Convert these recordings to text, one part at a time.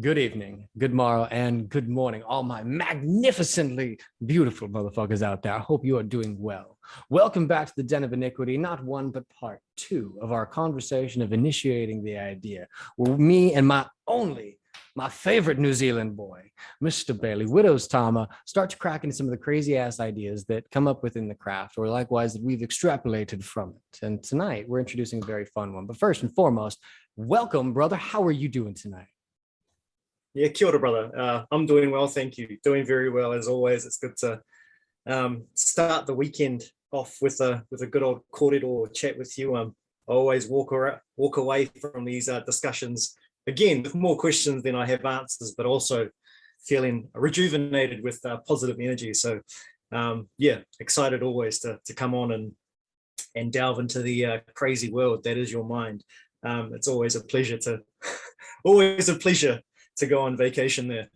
Good evening, good morrow, and good morning, all my magnificently beautiful motherfuckers out there. I hope you are doing well. Welcome back to the Den of Iniquity, not one, but part two of our conversation of initiating the idea, where me and my favorite New Zealand boy, Mr. Bailey, Widow's Tama, start to crack into some of the crazy ass ideas that come up within the craft, or likewise that we've extrapolated from it. And tonight we're introducing a very fun one. But first and foremost, welcome, brother. How are you doing tonight? Yeah, kia ora, brother. I'm doing well, thank you. Doing very well as always. It's good to start the weekend off with a good old corridor chat with you. I always walk away from these discussions again with more questions than I have answers, but also feeling rejuvenated with positive energy. So yeah, excited always to come on and delve into the crazy world that is your mind. It's always a pleasure to always a pleasure to go on vacation there.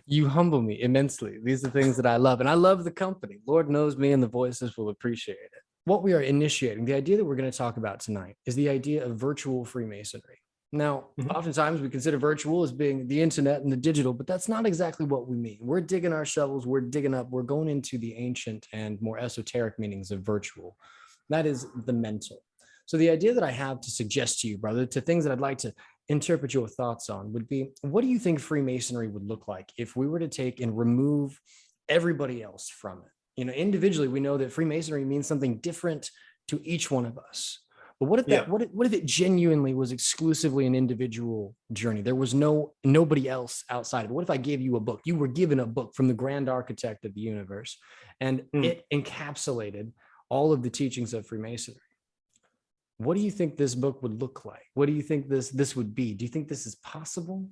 You humble me immensely. These are things that I love, and I love the company. Lord knows me and the voices will appreciate it. What we are initiating, the idea that we're going to talk about tonight, is the idea of virtual Freemasonry. Now, oftentimes we consider virtual as being the internet and the digital, but that's not exactly what we mean. We're digging our shovels, we're digging up, we're going into the ancient and more esoteric meanings of virtual. That is the mental. So the idea that I have to suggest to you, brother, to things that I'd like to interpret your thoughts on would be, what do you think Freemasonry would look like if we were to take and remove everybody else from it? You know, individually, we know that Freemasonry means something different to each one of us. But what if that, what if it genuinely was exclusively an individual journey? There was nobody else outside of it. What if I gave you a book? You were given a book from the grand architect of the universe, and it encapsulated all of the teachings of Freemasonry. What do you think this book would look like? What do you think this would be? Do you think this is possible?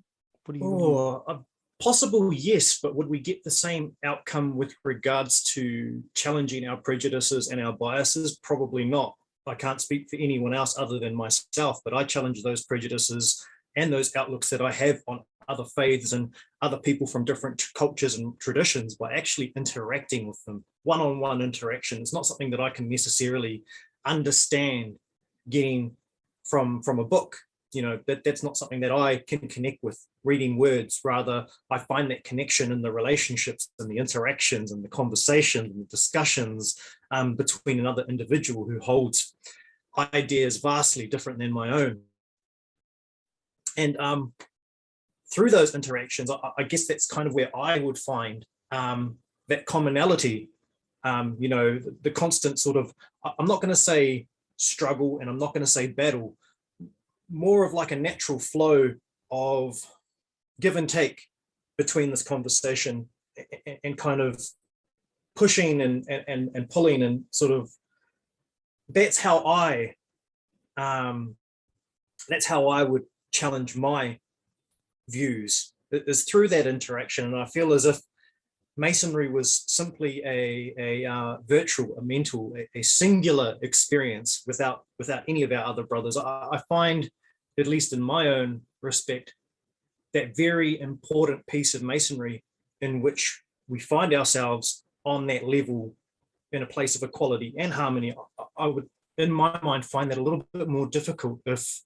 Possible, yes, but would we get the same outcome with regards to challenging our prejudices and our biases? Probably not. I can't speak for anyone else other than myself, but I challenge those prejudices and those outlooks that I have on other faiths and other people from different cultures and traditions by actually interacting with them. One-on-one interaction. It's not something that I can necessarily understand getting from a book. You know, that's not something that I can connect with reading words. Rather, I find that connection in the relationships and the interactions and the conversations and the discussions between another individual who holds ideas vastly different than my own. And through those interactions, I guess that's kind of where I would find that commonality. You know, the constant sort of, I'm not going to say struggle and I'm not going to say battle, more of like a natural flow of give and take between this conversation and kind of pushing and pulling, and sort of that's how I would challenge my views, is through that interaction. And I feel as if Masonry was simply a virtual, a mental, a singular experience without any of our other brothers. I find, at least in my own respect, that very important piece of Masonry in which we find ourselves on that level in a place of equality and harmony. I would, in my mind, find that a little bit more difficult if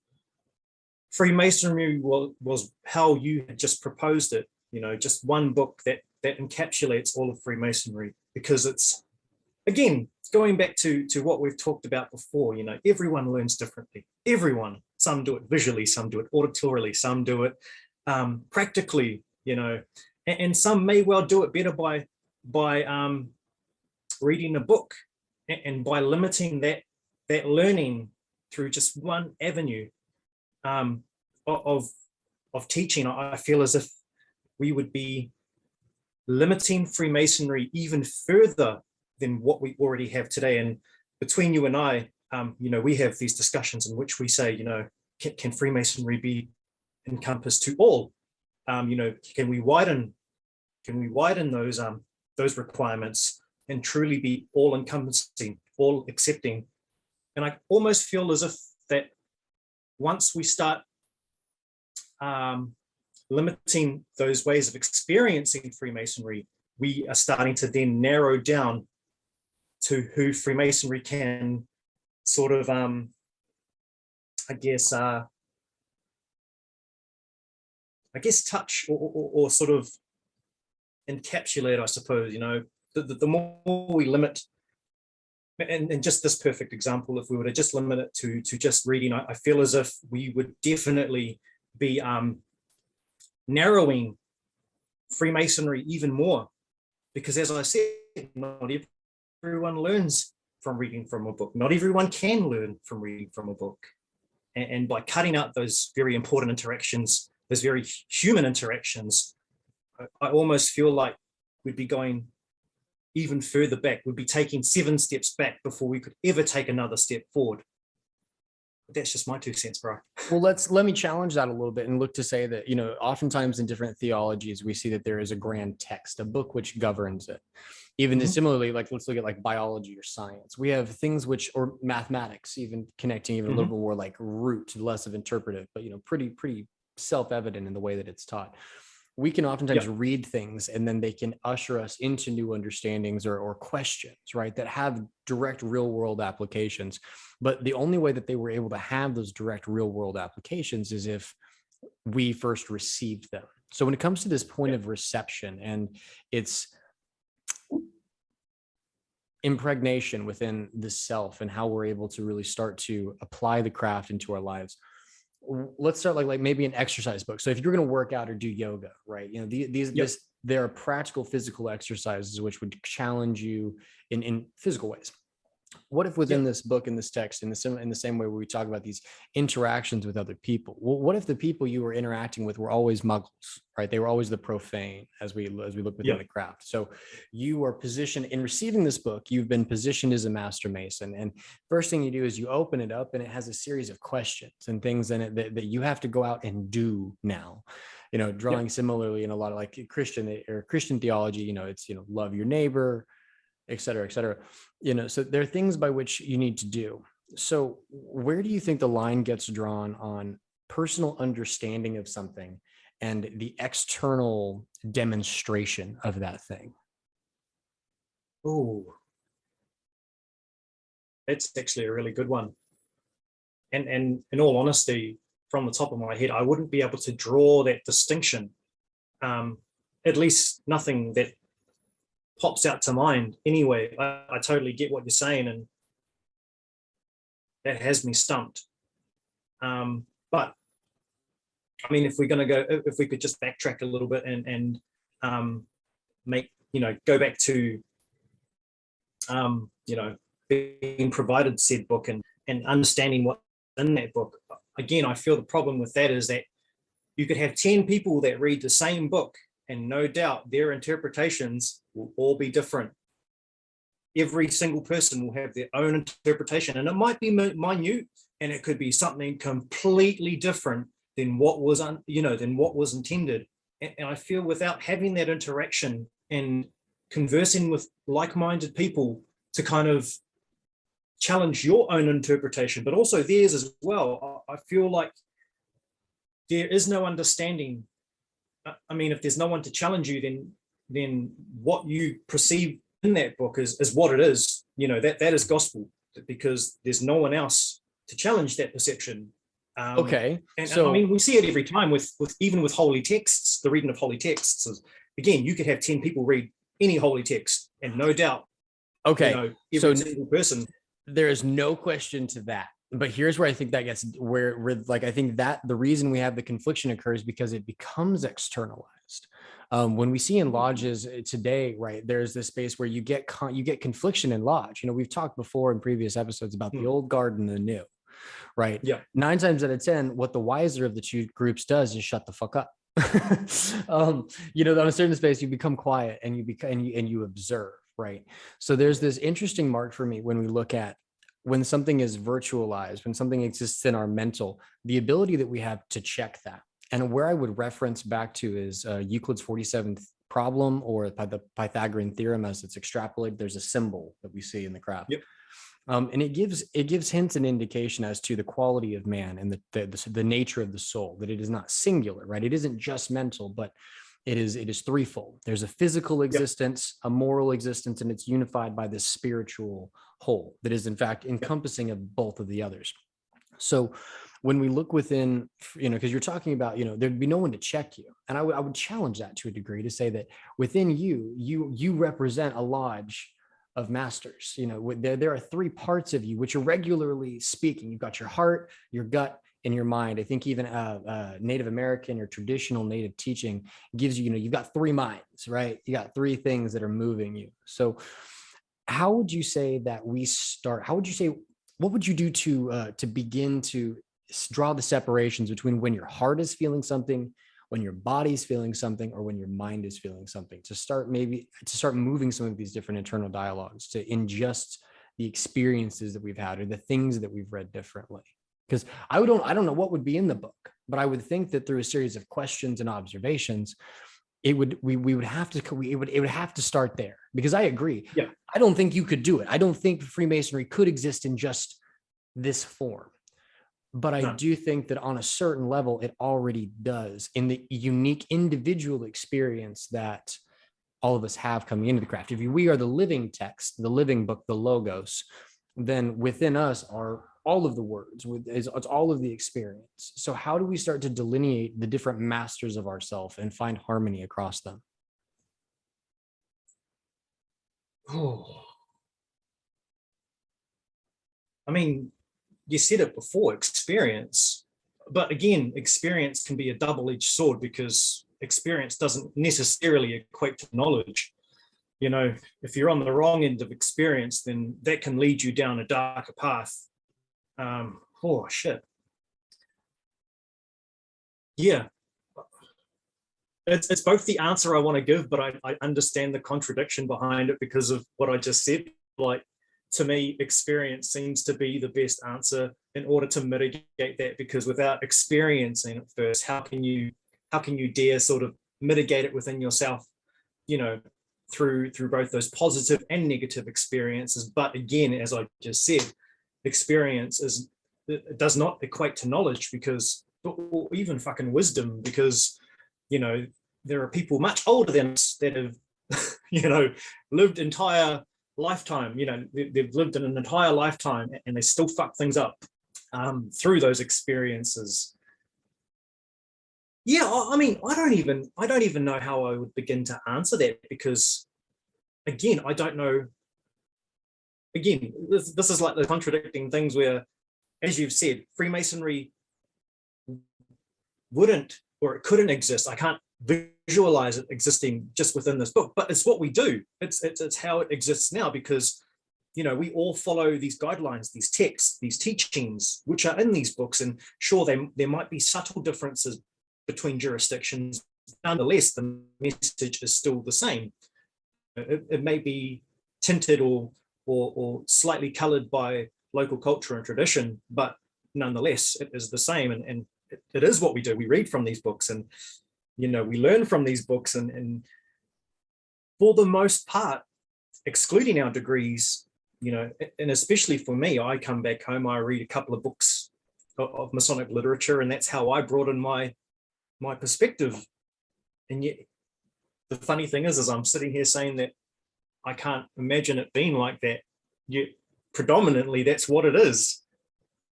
Freemasonry was how you had just proposed it, you know, just one book that encapsulates all of Freemasonry, because it's, again, going back to what we've talked about before. You know, everyone learns differently. Everyone, some do it visually, some do it auditorily, some do it practically, you know, and some may well do it better by reading a book and by limiting that learning through just one avenue of teaching. I feel as if we would be limiting Freemasonry even further than what we already have today. And between you and I, you know, we have these discussions in which we say, you know, can Freemasonry be encompassed to all? You know, can we widen those requirements and truly be all encompassing, all accepting? And I almost feel as if that once we start limiting those ways of experiencing Freemasonry, we are starting to then narrow down to who Freemasonry can sort of, I guess, I guess, touch or sort of encapsulate, I suppose, the more we limit, and just this perfect example, if we were to just limit it to just reading, I feel as if we would definitely be narrowing Freemasonry even more, because as I said, not everyone learns from reading from a book. Not everyone can learn from reading from a book. And by cutting out those very important interactions, those very human interactions, I almost feel like we'd be going even further back. We'd be taking 7 steps back before we could ever take another step forward. But that's just my 2 cents, bro. Well, let me challenge that a little bit and look to say that, oftentimes in different theologies, we see that there is a grand text, a book which governs it. Even similarly, like let's look at like biology or science. We have things which, or mathematics, even connecting even a little bit more like root, less of interpretive, but pretty self-evident in the way that it's taught. We can oftentimes read things and then they can usher us into new understandings or questions, right, that have direct real world applications. But the only way that they were able to have those direct real world applications is if we first received them. So when it comes to this point of reception and its impregnation within the self and how we're able to really start to apply the craft into our lives, let's start like maybe an exercise book. So if you're going to work out or do yoga, right, there are practical physical exercises which would challenge you in physical ways. What if within this book, in this text, in the same way where we talk about these interactions with other people, well, what if the people you were interacting with were always muggles, right? They were always the profane as we look within the craft. So you are positioned in receiving this book, you've been positioned as a master mason. And first thing you do is you open it up and it has a series of questions and things in it that you have to go out and do now. Drawing similarly in a lot of like Christian theology, it's, love your neighbor, et cetera, et cetera. So there are things by which you need to do. So where do you think the line gets drawn on personal understanding of something and the external demonstration of that thing? Oh, that's actually a really good one. And in all honesty, from the top of my head, I wouldn't be able to draw that distinction. At least nothing that pops out to mind anyway. I totally get what you're saying, and that has me stumped. But I mean, if we could just backtrack a little bit and make, go back to, being provided said book and understanding what's in that book. Again, I feel the problem with that is that you could have 10 people that read the same book, and no doubt their interpretations will all be different. Every single person will have their own interpretation, and it might be minute, and it could be something completely different than what was intended. And I feel without having that interaction and conversing with like-minded people to kind of challenge your own interpretation, but also theirs as well, I feel like there is no understanding. I mean, if there's no one to challenge you, then what you perceive in that book is what it is. That is gospel, because there's no one else to challenge that perception. Okay. And so I mean, we see it every time with even with holy texts, the reading of holy texts. Again, you could have 10 people read any holy text, and no doubt, okay, every single person. There is no question to that. But here's where I think that gets where like, I think that the reason we have the confliction occurs because it becomes externalized. When we see in lodges today, right, there's this space where you get confliction in lodge. We've talked before in previous episodes about the old guard and the new, right? Yeah. 9 times out of 10, what the wiser of the two groups does is shut the fuck up. On a certain space, you become quiet and you observe, right? So there's this interesting mark for me when we look at when something is virtualized, when something exists in our mental, the ability that we have to check that. And where I would reference back to is Euclid's 47th problem, or the Pythagorean theorem as it's extrapolated. There's a symbol that we see in the craft. Yep. And it gives hints and indication as to the quality of man and the nature of the soul, that it is not singular, right? It isn't just mental, but it is threefold. There's a physical existence, a moral existence, and it's unified by this spiritual whole that is in fact encompassing of both of the others. So when we look within, because you're talking about, there'd be no one to check you. And I would challenge that to a degree to say that within you represent a lodge of masters. There are three parts of you which are regularly speaking. You've got your heart, your gut, and your mind. I think even Native American or traditional Native teaching gives you, you've got three minds, right? You got three things that are moving you. So how would you say that we start? What would you do to begin to draw the separations between when your heart is feeling something, when your body's feeling something, or when your mind is feeling something, to start moving some of these different internal dialogues to ingest the experiences that we've had or the things that we've read differently? Because I don't know what would be in the book, but I would think that through a series of questions and observations, we would have to start there. Because I agree. Yeah. I don't think you could do it. I don't think Freemasonry could exist in just this form. But I do think that on a certain level, it already does in the unique individual experience that all of us have coming into the craft. If we are the living text, the living book, the logos, then within us are all of the words, it's all of the experience. So how do we start to delineate the different masters of ourself and find harmony across them? Oh, I mean, you said it before, experience. But again, experience can be a double-edged sword because experience doesn't necessarily equate to knowledge. If you're on the wrong end of experience, then that can lead you down a darker path. Oh, shit. Yeah. It's both the answer I want to give, but I understand the contradiction behind it because of what I just said. Like, to me, experience seems to be the best answer in order to mitigate that, because without experiencing it first, how can you dare sort of mitigate it within yourself, through both those positive and negative experiences. But again, as I just said, experience does not equate to knowledge, or even fucking wisdom, because there are people much older than us that have lived entire lifetime. They've lived an entire lifetime and they still fuck things up through those experiences. Yeah, I mean, I don't even know how I would begin to answer that, because again, I don't know. Again, this is like the contradicting things where, as you've said, Freemasonry wouldn't, or it couldn't exist. I can't visualize it existing just within this book, but it's what we do. It's how it exists now, because we all follow these guidelines, these texts, these teachings, which are in these books. And sure, there might be subtle differences between jurisdictions. Nonetheless, the message is still the same. It may be tinted or slightly colored by local culture and tradition, but nonetheless, it is the same. And it is what we do. We read from these books, and we learn from these books, and for the most part, excluding our degrees, and especially for me, I come back home, I read a couple of books of Masonic literature, and that's how I broaden my perspective. And yet the funny thing is I'm sitting here saying that I can't imagine it being like that, yet predominantly that's what it is.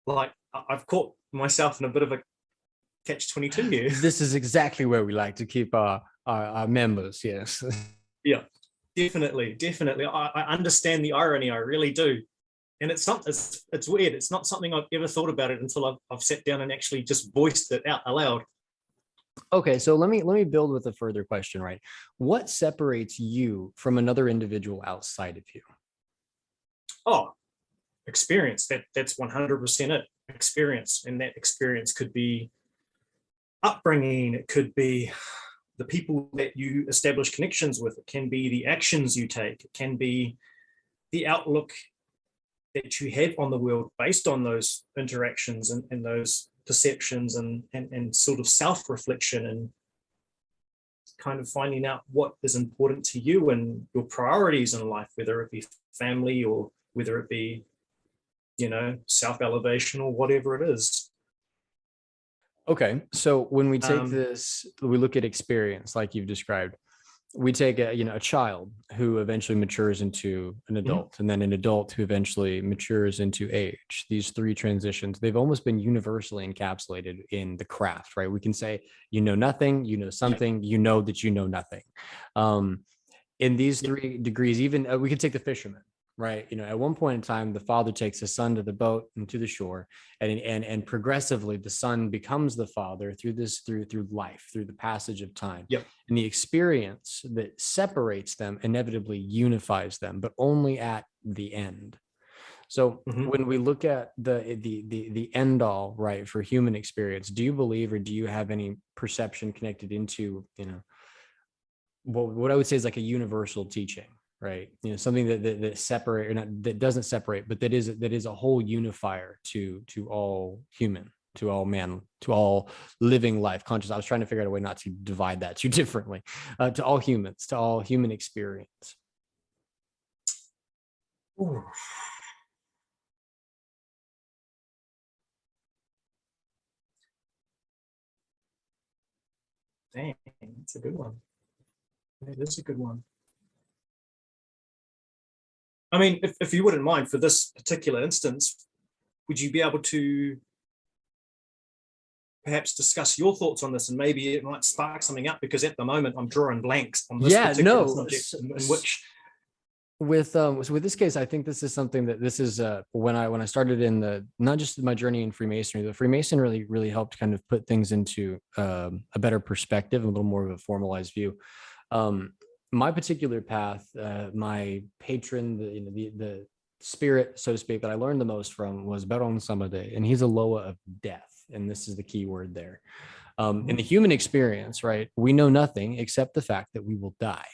Like, I've caught myself in a bit of a catch-22 here. This is exactly where we like to keep our members. Yes. Yeah, definitely. I understand the irony, I really do. And it's weird. It's not something I've ever thought about it until I've sat down and actually just voiced it out aloud. Okay, so let me build with a further question, right? What separates you from another individual outside of you? Oh, experience. That's 100% it. Experience. And that experience could be upbringing. It could be the people that you establish connections with. It can be the actions you take. It can be the outlook that you have on the world based on those interactions and those perceptions and sort of self-reflection, and kind of finding out what is important to you and your priorities in life, whether it be family or whether it be, self-elevation or whatever it is. Okay, so when we take this, we look at experience like you've described. we take a child who eventually matures into an adult, and then an adult who eventually matures into age. These three transitions, they've almost been universally encapsulated in the craft, right? We can say, you know nothing, you know something, you know that you know nothing. In these three degrees, even we could take the fisherman, right? At one point in time, the father takes his son to the boat and to the shore, and progressively the son becomes the father through life, through the passage of time. Yep. And the experience that separates them inevitably unifies them, but only at the end. So when we look at the end all, right, for human experience, do you believe, or do you have any perception connected into, what I would say is like a universal teaching, right? Something that separate, or not, that doesn't separate, but that is a whole unifier to all human, to all man, to all living life conscious. I was trying to figure out a way not to divide that too differently, to all humans, to all human experience. Ooh. Dang, that's a good one. That is a good one. I mean, if you wouldn't mind, for this particular instance, would you be able to perhaps discuss your thoughts on this, and maybe it might spark something up? Because at the moment I'm drawing blanks on this particular subject, in which with this case, I think this is something that this is when I started in not just my journey in Freemasonry, the Freemason really helped kind of put things into a better perspective, a little more of a formalized view. My particular path, my patron, the spirit, so to speak, that I learned the most from was Baron Samade, and he's a Loa of death. And this is the key word there. In the human experience, right, we know nothing except the fact that we will die.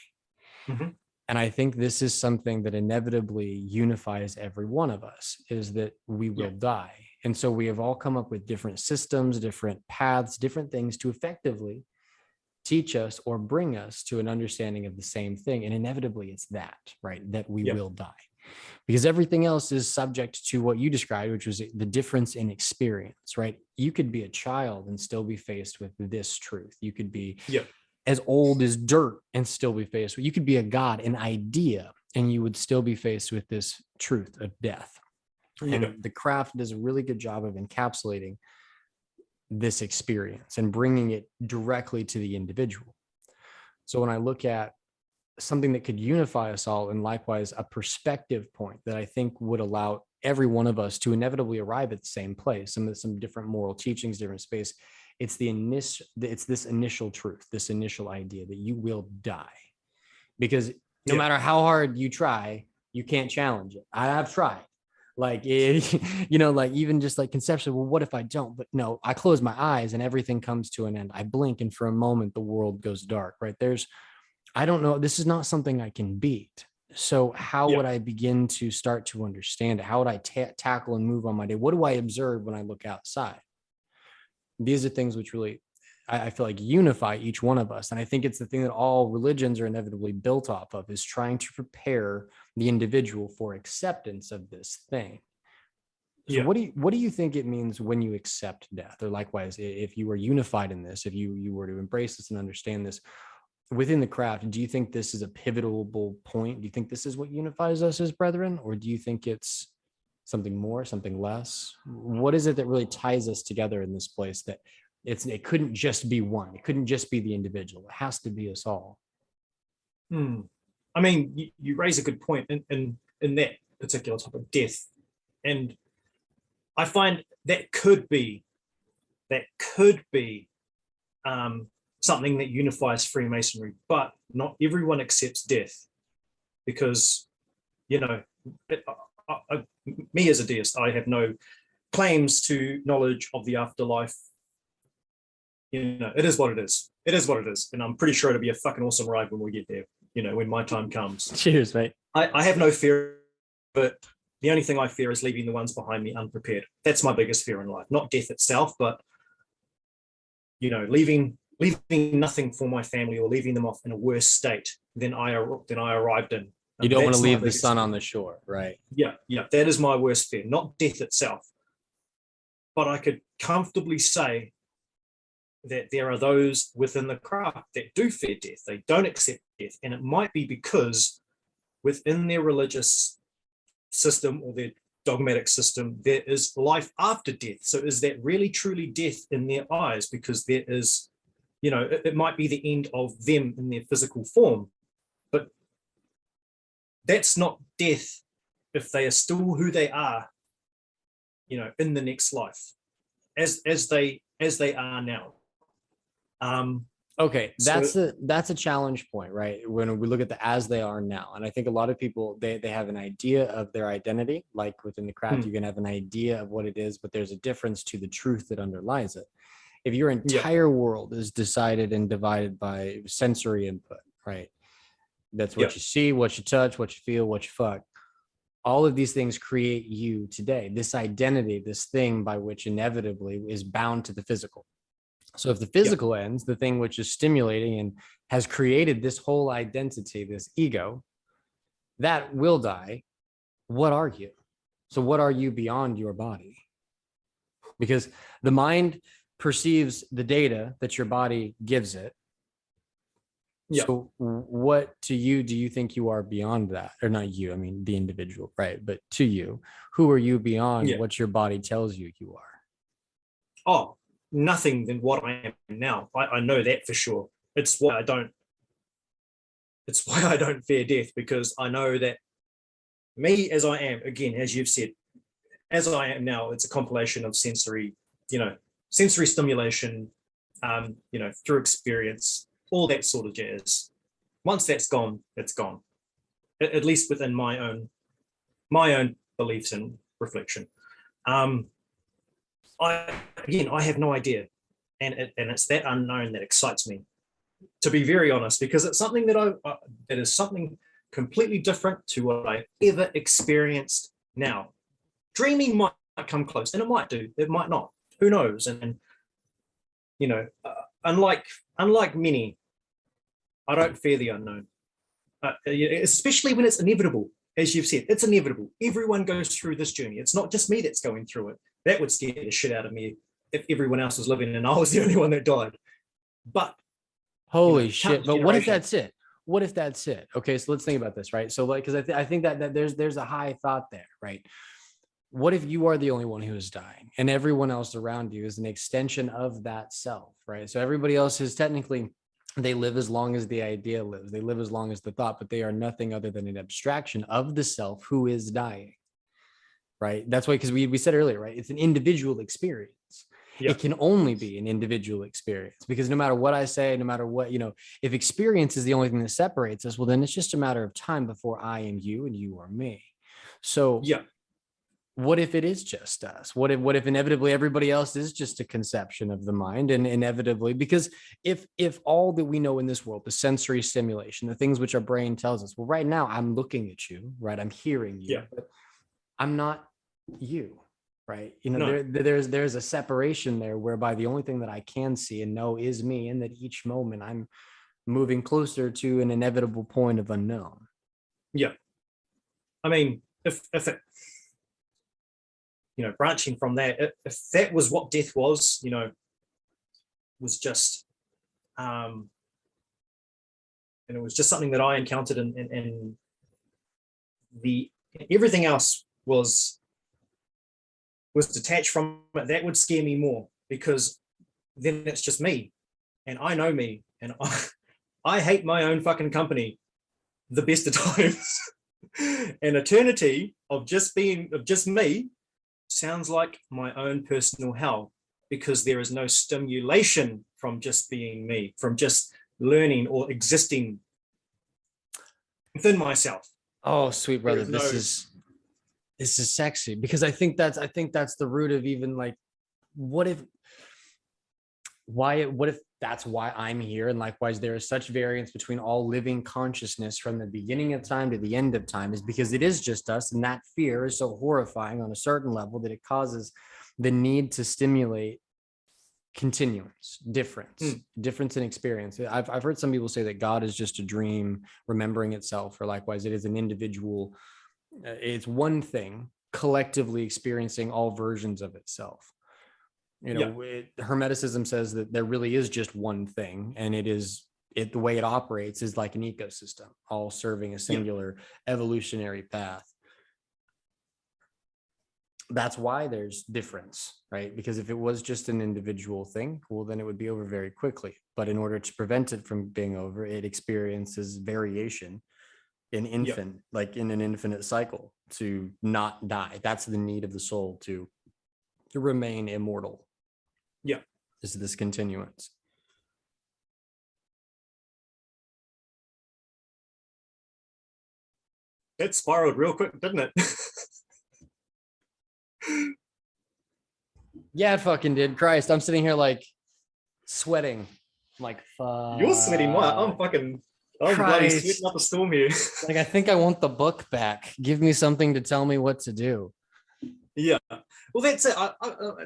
And I think this is something that inevitably unifies every one of us, is that we will die. And so we have all come up with different systems, different paths, different things to effectively teach us or bring us to an understanding of the same thing. And inevitably it's that, right, that we will die. Because everything else is subject to what you described, which was the difference in experience, right? You could be a child and still be faced with this truth. You could be as old as dirt and still be faced with, you could be a god, an idea, and you would still be faced with this truth of death. And the craft does a really good job of encapsulating this experience and bringing it directly to the individual. So when I look at something that could unify us all, and likewise a perspective point that I think would allow every one of us to inevitably arrive at the same place, some different moral teachings, different space, it's this initial truth, this initial idea that you will die. Because no matter how hard you try, you can't challenge it. I have tried. Like, like even just like conceptually, well, what if I don't? But no, I close my eyes and everything comes to an end. I blink and for a moment, the world goes dark, right? I don't know. This is not something I can beat. So how would I begin to start to understand it? How would I tackle and move on my day? What do I observe when I look outside? These are things which really, I feel like, unify each one of us. And I think it's the thing that all religions are inevitably built off of, is trying to prepare the individual for acceptance of this thing. So what do you think it means when you accept death? Or likewise, if you were unified in this, if you were to embrace this and understand this within the craft, do you think this is a pivotal point? Do you think this is what unifies us as brethren? Or do you think it's something more, something less? What is it that really ties us together in this place, that it couldn't just be one, it couldn't just be the individual, it has to be us all? I mean, you raise a good point in that particular topic, death. And I find that could be something that unifies Freemasonry, but not everyone accepts death, because, me as a deist, I have no claims to knowledge of the afterlife. It is what it is. It is what it is. And I'm pretty sure it'll be a fucking awesome ride when we get there, when my time comes. Cheers, mate. I have no fear, but the only thing I fear is leaving the ones behind me unprepared. That's my biggest fear in life. Not death itself, but, leaving nothing for my family, or leaving them off in a worse state than I arrived in. You don't want to leave the sun on the shore, right? Yeah. That is my worst fear, not death itself. But I could comfortably say that there are those within the craft that do fear death. They don't accept death. And it might be because within their religious system or their dogmatic system, there is life after death. So is that really truly death in their eyes? Because there is, it might be the end of them in their physical form, but that's not death if they are still who they are, in the next life, as they are now. Okay, So that's a challenge point, right? When we look at the as they are now, and I think a lot of people they have an idea of their identity, like within the craft, you can have an idea of what it is, but there's a difference to the truth that underlies it. If your entire world is decided and divided by sensory input, right? That's what you see, what you touch, what you feel, what you fuck. All of these things create you today. This identity, this thing by which inevitably is bound to the physical. So if the physical ends, the thing which is stimulating and has created this whole identity, this ego, that will die. What are you? So what are you beyond your body? Because the mind perceives the data that your body gives it. So what to you do you think you are beyond that? Or not you, I mean the individual, right? But to you, who are you beyond what your body tells you you are? Oh, nothing than what I am now. I know that for sure. It's why I don't fear death, because I know that me as I am, again, as you've said, as I am now, it's a compilation of sensory stimulation, through experience, all that sort of jazz. Once that's gone, it's gone. At least within my own beliefs and reflection. I have no idea, and it's that unknown that excites me, to be very honest, because it's something that is something completely different to what I ever experienced now. Dreaming might come close, and it might do, it might not. Who knows? And unlike many, I don't fear the unknown, especially when it's inevitable. As you've said, it's inevitable. Everyone goes through this journey. It's not just me that's going through it. That would scare the shit out of me if everyone else was living and I was the only one that died. But holy shit! But what if that's it? What if that's it? Okay, so let's think about this, right? So, because I think that there's a high thought there, right? What if you are the only one who is dying and everyone else around you is an extension of that self, right? So everybody else is technically, they live as long as the idea lives. They live as long as the thought, but they are nothing other than an abstraction of the self who is dying, right? That's why, because we said earlier, right? It's an individual experience. It can only be an individual experience, because no matter what I say, no matter what, if experience is the only thing that separates us, well, then it's just a matter of time before I am you and you are me. So what if it is just us? What if inevitably everybody else is just a conception of the mind, and inevitably, because if all that we know in this world, the sensory stimulation, the things which our brain tells us, well, right now I'm looking at you, right? I'm hearing you, but I'm not you, right? There's a separation there whereby the only thing that I can see and know is me, and that each moment I'm moving closer to an inevitable point of unknown. I mean, if it, branching from that, if that was what death was, was just, and it was just something that I encountered, and everything else was detached from it, that would scare me more, because then it's just me, and I know me, and I hate my own fucking company the best of times. An eternity of just me sounds like my own personal hell, because there is no stimulation from just being me, from just learning or existing within myself. Oh, sweet brother, this is sexy, because I think that's the root of even like, what if that's why I'm here? And likewise, there is such variance between all living consciousness from the beginning of time to the end of time, is because it is just us. And that fear is so horrifying on a certain level that it causes the need to stimulate continuance, difference in experience. I've heard some people say that God is just a dream remembering itself, or likewise, it is an individual. It's one thing collectively experiencing all versions of itself. You know, Hermeticism says that there really is just one thing, and the way it operates is like an ecosystem, all serving a singular evolutionary path. That's why there's difference, right? Because if it was just an individual thing, well, then it would be over very quickly. But in order to prevent it from being over, it experiences variation like in an infinite cycle to not die. That's the need of the soul to remain immortal. Yeah. Is this continuance. That spiraled real quick, didn't it? Yeah, it fucking did. Christ, I'm sitting here like sweating. I'm like, fuck. You're sweating what? I'm bloody sweating up a storm here. Like, I think I want the book back. Give me something to tell me what to do. Yeah. Well, that's it. I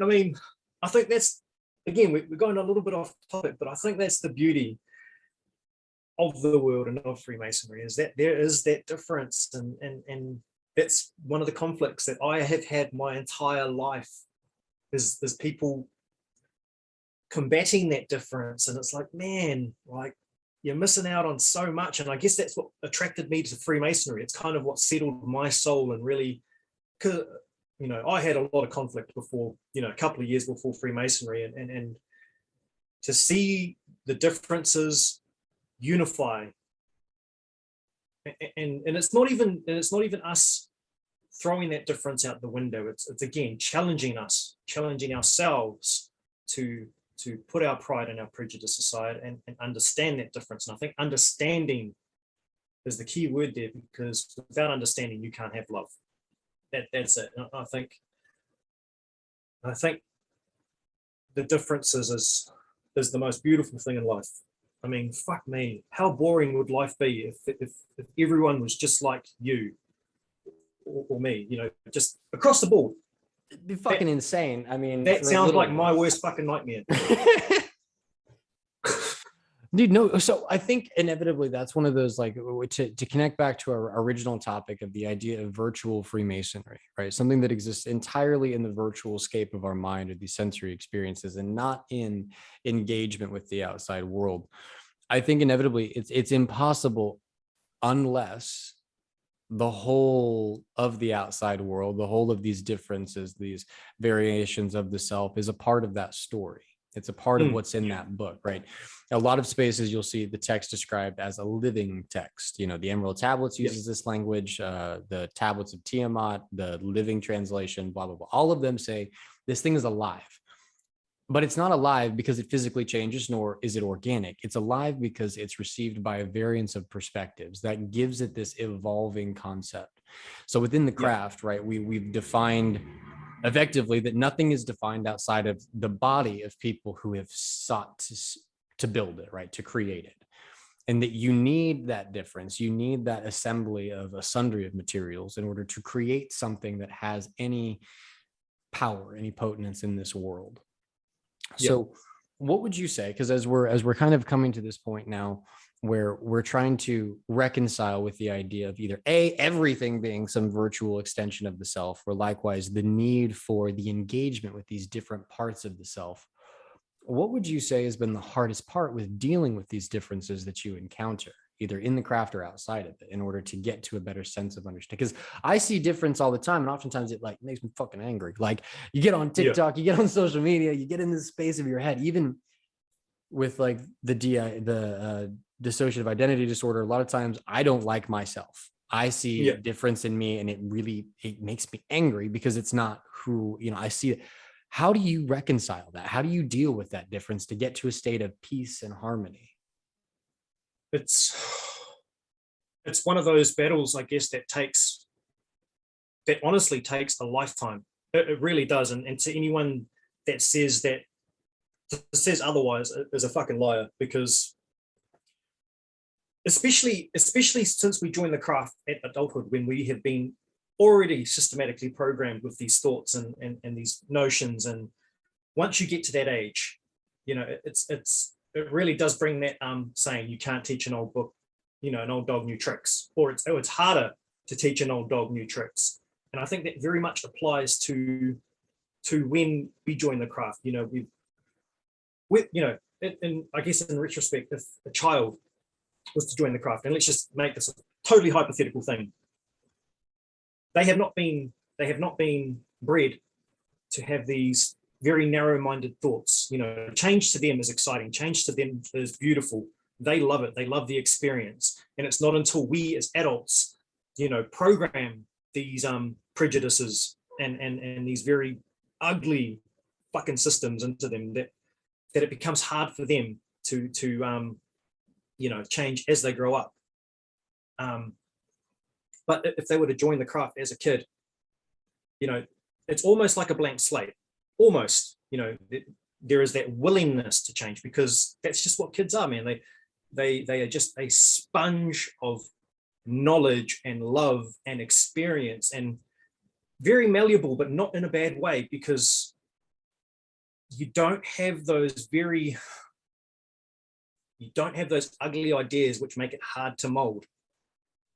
mean, I think that's, again, we're going a little bit off topic, but I think that's the beauty of the world and of Freemasonry, is that there is that difference. And that's one of the conflicts that I have had my entire life. There's people combating that difference, and it's like, man, like, you're missing out on so much. And I guess that's what attracted me to Freemasonry. It's kind of what settled my soul, and really, because, you know, I had a lot of conflict before, you know, a couple of years before Freemasonry, and to see the differences unify, and it's not even us throwing that difference out the window. It's again challenging ourselves to put our pride and our prejudice aside and understand that difference. And I think understanding is the key word there, because without understanding, you can't have love. That's it. I think the differences is the most beautiful thing in life. I mean, fuck me, how boring would life be if everyone was just like you or me, you know, just across the board? It'd be fucking insane. I mean, that sounds like my worst fucking nightmare. Dude, no. So I think inevitably that's one of those, like, to connect back to our original topic of the idea of virtual Freemasonry, right? Something that exists entirely in the virtual scape of our mind or these sensory experiences, and not in engagement with the outside world. I think inevitably it's impossible unless the whole of the outside world, the whole of these differences, these variations of the self, is a part of that story. It's a part of what's in that book, right? A lot of spaces you'll see the text described as a living text. You know, the Emerald Tablets uses this language, the Tablets of Tiamat, the Living Translation, blah, blah, blah. All of them say this thing is alive. But it's not alive because it physically changes, nor is it organic. It's alive because it's received by a variance of perspectives that gives it this evolving concept. So within the craft, right, we've defined effectively that nothing is defined outside of the body of people who have sought to build it, right, to create it. And that you need that difference. You need that assembly of a sundry of materials in order to create something that has any power, any potence in this world. So what would you say? Because as we're kind of coming to this point now where we're trying to reconcile with the idea of either everything being some virtual extension of the self, or likewise the need for the engagement with these different parts of the self. What would you say has been the hardest part with dealing with these differences that you encounter, either in the craft or outside of it, in order to get to a better sense of understanding? Because I see difference all the time, and oftentimes it like makes me fucking angry. Like, you get on TikTok, you get on social media, you get in this space of your head, even with like the dissociative identity disorder. A lot of times I don't like myself. I see a difference in me, and it makes me angry because it's not who, you know, I see it. How do you reconcile that? How do you deal with that difference to get to a state of peace and harmony? It's one of those battles, I guess, that honestly takes a lifetime. It really does. And to anyone that says otherwise is a fucking liar, because especially since we joined the craft at adulthood, when we have been already systematically programmed with these thoughts and these notions. And once you get to that age, you know, it really does bring that saying, you can't teach an old book, you know, an old dog new tricks, or it's harder to teach an old dog new tricks. And I think that very much applies to to when we join the craft. And I guess in retrospect, if a child was to join the craft, and let's just make this a totally hypothetical thing, they have not been bred to have these very narrow-minded thoughts. Change to them is exciting. Change to them is beautiful. They love it. They love the experience. And it's not until we as adults, program these prejudices and these very ugly fucking systems into them that it becomes hard for them to change as they grow up. But if they were to join the craft as a kid, it's almost like a blank slate. Almost, there is that willingness to change, because that's just what kids are, man. They are just a sponge of knowledge and love and experience, and very malleable, but not in a bad way, because you don't have those ugly ideas which make it hard to mold.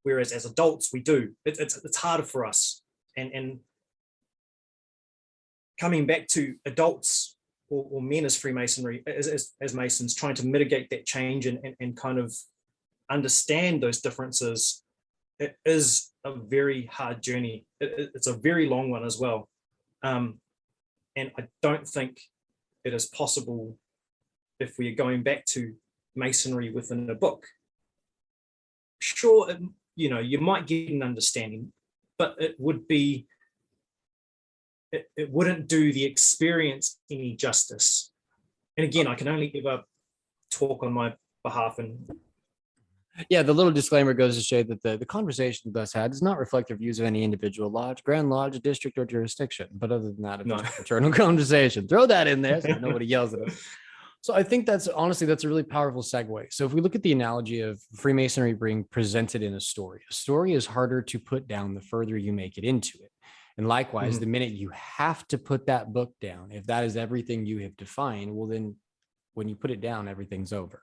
Whereas as adults, we do. It's harder for us. And coming back to adults or men as Freemasonry, as Masons, trying to mitigate that change and kind of understand those differences, it is a very hard journey. It's a very long one as well. And I don't think it is possible if we are going back to Masonry within a book. Sure, you might get an understanding, but it wouldn't do the experience any justice. And again, I can only ever talk on my behalf. And yeah, the little disclaimer goes to show that the conversation thus had does not reflect the views of any individual lodge, Grand Lodge, district, or jurisdiction. But other than that, it's just an eternal conversation. Throw that in there so nobody yells at us. So I think that's a really powerful segue. So if we look at the analogy of Freemasonry being presented in a story is harder to put down the further you make it into it. And likewise, the minute you have to put that book down, if that is everything you have defined, well, then when you put it down, everything's over.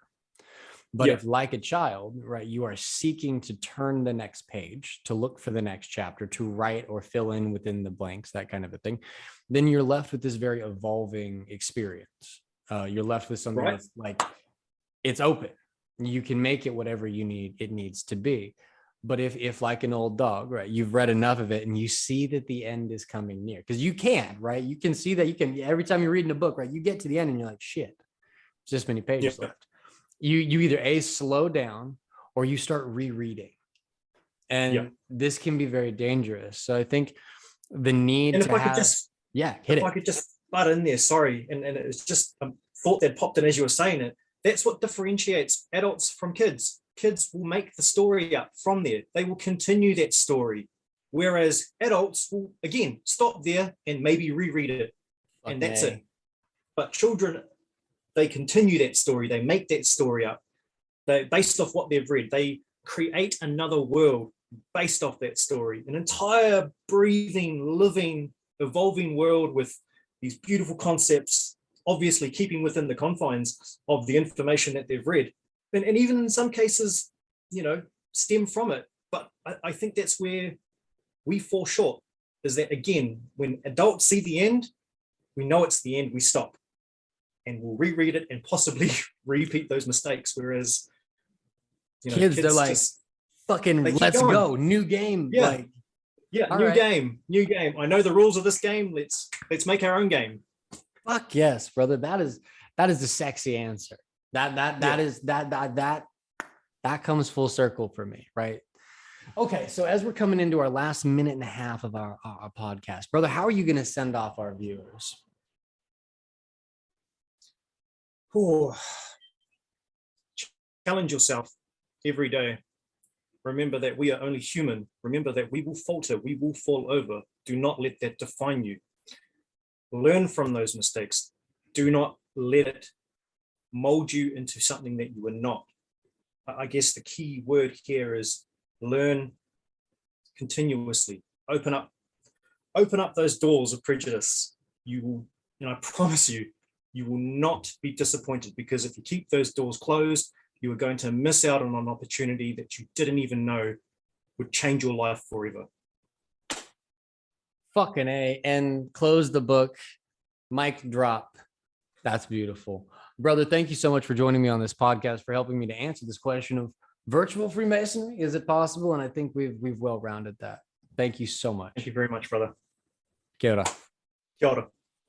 But if, like a child, right, you are seeking to turn the next page, to look for the next chapter, to write or fill in within the blanks, that kind of a thing, then you're left with this very evolving experience. You're left with something that's like, it's open. You can make it whatever it needs to be. But if like an old dog, right, you've read enough of it and you see that the end is coming near, because you can, right? You can see that every time you're reading a book, right, you get to the end and you're like, shit, there's this many pages left. You either slow down or you start rereading. And this can be very dangerous. So I think the need to have, if I could just butt in there, sorry. And it's just a thought that popped in as you were saying it. That's what differentiates adults from kids. Kids will make the story up from there. They will continue that story. Whereas adults will, again, stop there and maybe reread it. And that's it. But children, they continue that story. They make that story up. They, based off what they've read, they create another world based off that story. An entire breathing, living, evolving world with these beautiful concepts, obviously keeping within the confines of the information that they've read. And even in some cases, stem from it. But I think that's where we fall short, is that, again, when adults see the end, we know it's the end, we stop. And we'll reread it and possibly repeat those mistakes. Whereas, kids they're like, fucking let's go, new game. New game. I know the rules of this game. Let's make our own game. Fuck yes, brother. That is the sexy answer. That comes full circle for me, right? Okay, so as we're coming into our last minute and a half of our podcast, brother, how are you going to send off our viewers? Challenge yourself every day. Remember that we are only human. Remember that we will falter, we will fall over. Do not let that define you. Learn from those mistakes. Do not let it mold you into something that you are not. I guess the key word here is learn continuously. Open up those doors of prejudice. You will, I promise you, you will not be disappointed, because if you keep those doors closed, you are going to miss out on an opportunity that you didn't even know would change your life forever. Fucking A. And close the book. Mic drop. That's beautiful. Brother, thank you so much for joining me on this podcast, for helping me to answer this question of virtual Freemasonry. Is it possible? And I think we've well rounded that. Thank you so much. Thank you very much, brother. Kia ora. Kia ora.